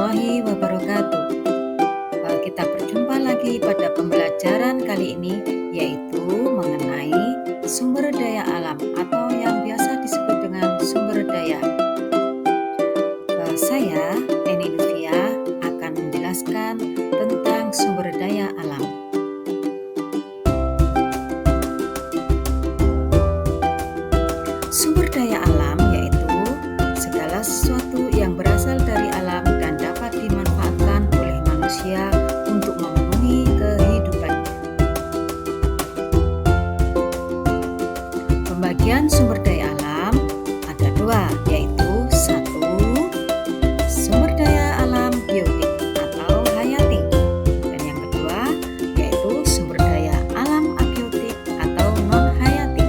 warahmatullahi wabarakatuh. Kita berjumpa lagi pada pembelajaran kali ini, yaitu mengenai sumber daya alam atau yang biasa disebut dengan sumber daya. Saya, Eni Luvia, akan menjelaskan tentang sumber daya alam. Sumber daya alam yaitu segala sesuatu yang berasal dari alam dan dapat dimanfaatkan oleh manusia untuk memenuhi kehidupannya. Pembagian sumber daya alam ada dua, yaitu satu, sumber daya alam biotik atau hayati, dan yang kedua yaitu sumber daya alam abiotik atau non-hayati.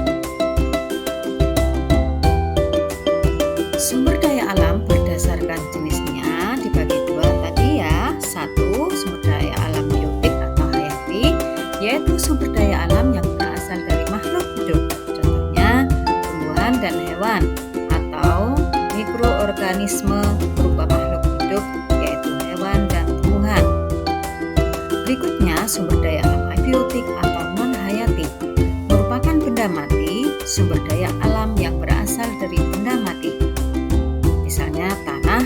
Sumber daya alam berdasarkan jenisnya dibagi dua tadi ya. Satu, sumber daya alam biotik atau hayati, yaitu sumber daya alam yang berasal dari makhluk hidup, contohnya tumbuhan dan hewan, atau mikroorganisme berupa makhluk hidup, yaitu hewan dan tumbuhan. Berikutnya, sumber daya alam abiotik atau non-hayati merupakan benda mati, sumber daya alam yang berasal dari benda mati. Misalnya tanah,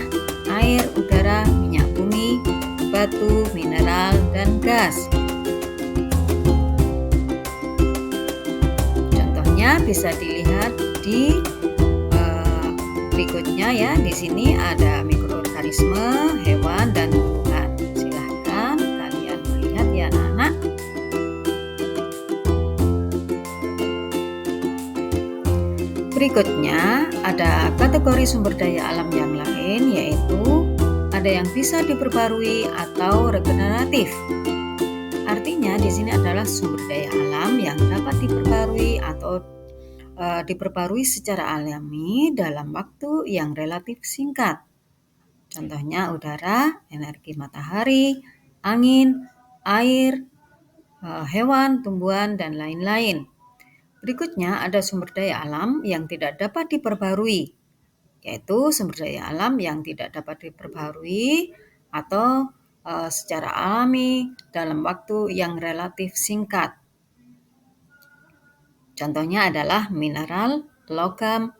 air, udara, minyak bumi, batu, mineral, dan gas. Contohnya bisa dilihat di berikutnya ya. Di sini ada mikroorganisme, hewan, dan tumbuhan. Silahkan kalian melihat ya anak-anak. Berikutnya ada kategori sumber daya alam yang lain, yaitu ada yang bisa diperbarui atau regeneratif. Artinya di sini adalah sumber daya alam yang dapat diperbarui atau diperbarui secara alami dalam waktu yang relatif singkat. Contohnya udara, energi matahari, angin, air, hewan, tumbuhan, dan lain-lain. Berikutnya ada sumber daya alam yang tidak dapat diperbarui, yaitu sumber daya alam yang tidak dapat diperbarui atau secara alami dalam waktu yang relatif singkat. Contohnya adalah mineral, logam,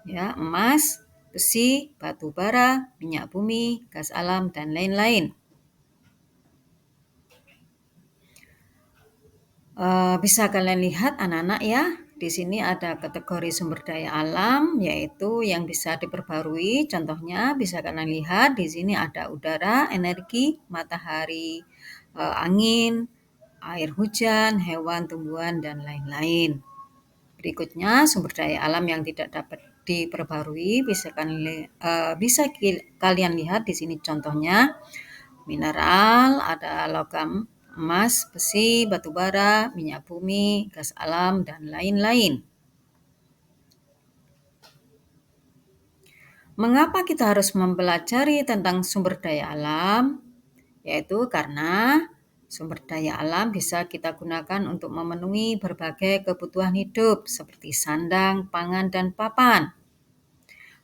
ya, emas, besi, batu bara, minyak bumi, gas alam, dan lain-lain. Bisa kalian lihat anak-anak ya, di sini ada kategori sumber daya alam yaitu yang bisa diperbarui. Contohnya bisa kalian lihat di sini ada udara, energi, matahari, angin, air hujan, hewan, tumbuhan, dan lain-lain. Berikutnya sumber daya alam yang tidak dapat diperbarui bisa kalian lihat di sini contohnya mineral, ada logam, emas, besi, batu bara, minyak bumi, gas alam, dan lain-lain. Mengapa kita harus mempelajari tentang sumber daya alam? Yaitu karena sumber daya alam bisa kita gunakan untuk memenuhi berbagai kebutuhan hidup seperti sandang, pangan, dan papan.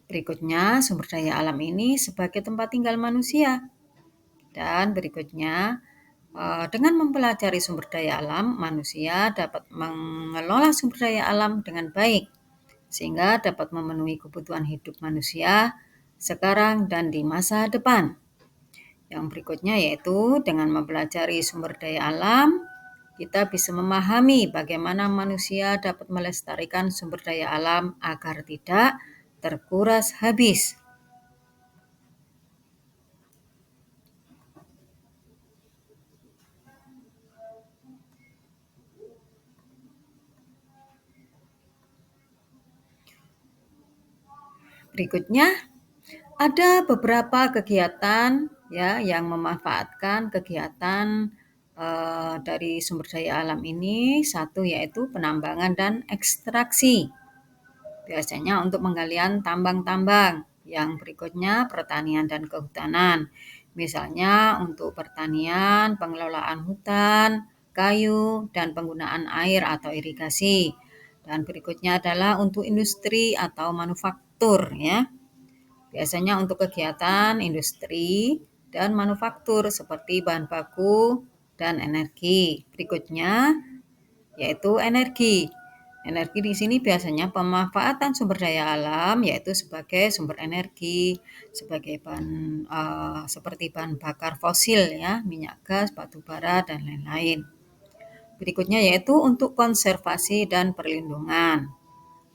Berikutnya, sumber daya alam ini sebagai tempat tinggal manusia. Dan berikutnya, dengan mempelajari sumber daya alam, manusia dapat mengelola sumber daya alam dengan baik, sehingga dapat memenuhi kebutuhan hidup manusia sekarang dan di masa depan. Yang berikutnya yaitu dengan mempelajari sumber daya alam, kita bisa memahami bagaimana manusia dapat melestarikan sumber daya alam agar tidak terkuras habis. Berikutnya, ada beberapa kegiatan ya yang memanfaatkan kegiatan dari sumber daya alam ini. Satu yaitu penambangan dan ekstraksi. Biasanya untuk penggalian tambang-tambang. Yang berikutnya pertanian dan kehutanan. Misalnya untuk pertanian, pengelolaan hutan, kayu, dan penggunaan air atau irigasi. Dan berikutnya adalah untuk industri atau manufaktur ya. Biasanya untuk kegiatan industri dan manufaktur seperti bahan baku dan energi. Berikutnya yaitu energi. Energi di sini biasanya pemanfaatan sumber daya alam yaitu sebagai sumber energi, sebagai seperti bahan bakar fosil ya, minyak gas, batu bara dan lain-lain. Berikutnya yaitu untuk konservasi dan perlindungan.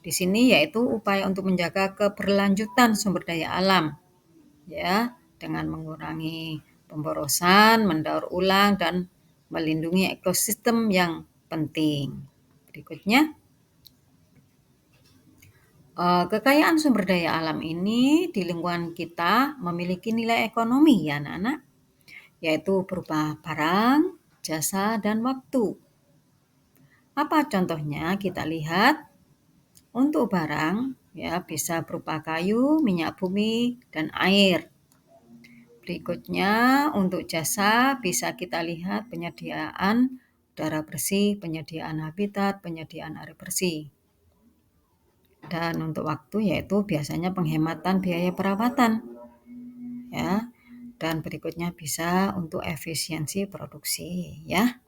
Di sini yaitu upaya untuk menjaga keberlanjutan sumber daya alam ya, dengan mengurangi pemborosan, mendaur ulang dan melindungi ekosistem yang penting. Berikutnya, kekayaan sumber daya alam ini di lingkungan kita memiliki nilai ekonomi ya anak-anak, yaitu berupa barang, jasa, dan waktu. Apa contohnya? Kita lihat untuk barang ya bisa berupa kayu, minyak bumi, dan air. Berikutnya untuk jasa bisa kita lihat penyediaan udara bersih, penyediaan habitat, penyediaan air bersih. Dan untuk waktu yaitu biasanya penghematan biaya perawatan. Ya. Dan berikutnya bisa untuk efisiensi produksi ya.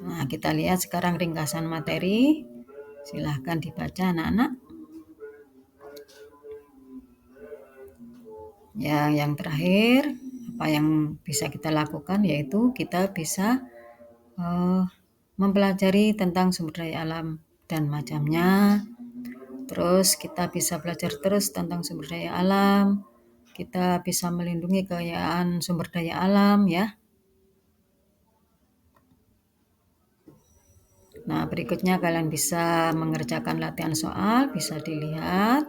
Nah, kita lihat sekarang ringkasan materi. Silahkan dibaca anak-anak. Ya, yang terakhir apa yang bisa kita lakukan yaitu kita bisa mempelajari tentang sumber daya alam dan macamnya. Terus kita bisa belajar terus tentang sumber daya alam. Kita bisa melindungi kekayaan sumber daya alam ya. Nah, berikutnya kalian bisa mengerjakan latihan soal, bisa dilihat,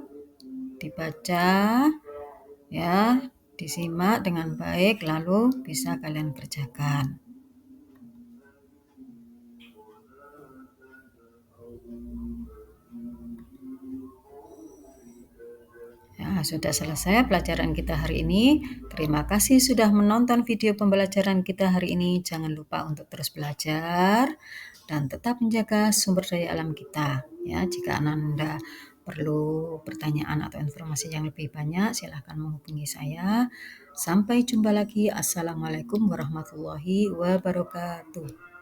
dibaca, ya, disimak dengan baik, lalu bisa kalian kerjakan. Ya, sudah selesai pelajaran kita hari ini. Terima kasih sudah menonton video pembelajaran kita hari ini. Jangan lupa untuk terus belajar dan tetap menjaga sumber daya alam kita. Ya, jika Anda perlu pertanyaan atau informasi yang lebih banyak, silakan menghubungi saya. Sampai jumpa lagi. Assalamualaikum warahmatullahi wabarakatuh.